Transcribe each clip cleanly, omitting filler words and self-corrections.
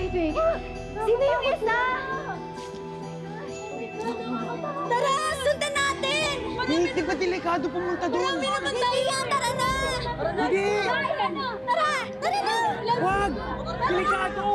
Baby! Sino yung isa? Tara! Sundan natin! Hindi ba delikado pumunta doon? Marami naman tayo yan! Tara na! Hindi! Tara! Tara na! Wag! Delikado!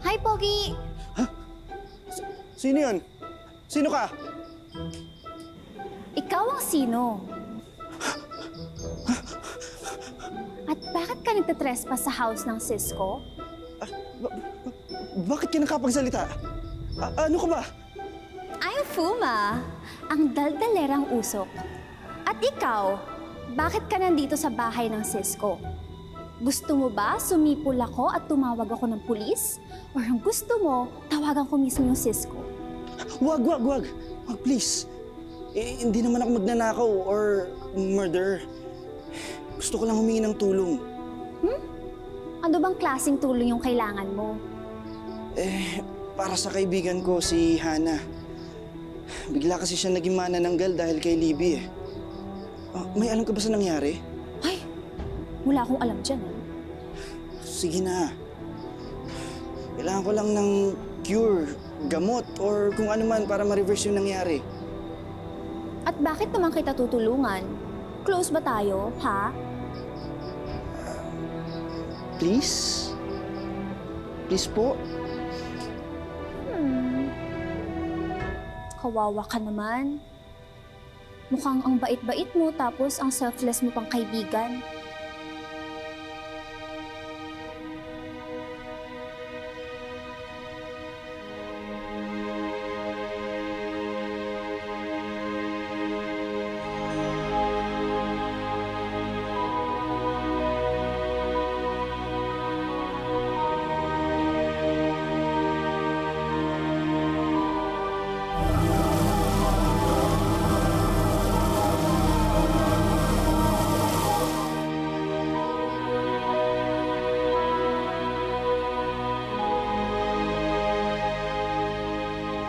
Hi, Pogi! Sino yun? Sino ka? Ikaw ang sino? At bakit ka nagtatrespass sa house ng Cisco? Bakit ka nakapagsalita? Ano ka ba? I'm Fuma, ang daldalerang usok. At ikaw, bakit ka nandito sa bahay ng Cisco? Gusto mo ba sumipol ako at tumawag ako ng pulis? Or ang gusto mo, tawagan ko mismo yung Cisco? Wag, please. Hindi naman ako magnanakaw or murder. Gusto ko lang humingi ng tulong. Ano bang klaseng tulong yung kailangan mo? Para sa kaibigan ko, si Hana. Bigla kasi siya naging manananggal dahil kay Libby may alam ka ba sa nangyari? Ay, wala akong alam dyan. Sige na. Kailangan ko lang ng cure, gamot, or kung ano man para ma-reverse yung nangyari. At bakit naman kita tutulungan? Close ba tayo, ha? Please? Please po? Kawawa ka naman. Mukhang ang bait-bait mo tapos ang selfless mo pang kaibigan.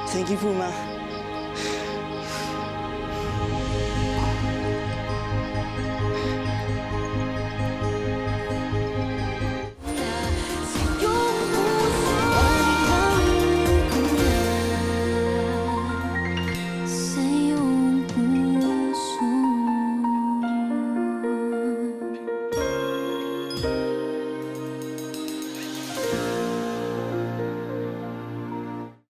Thank you, Fuma.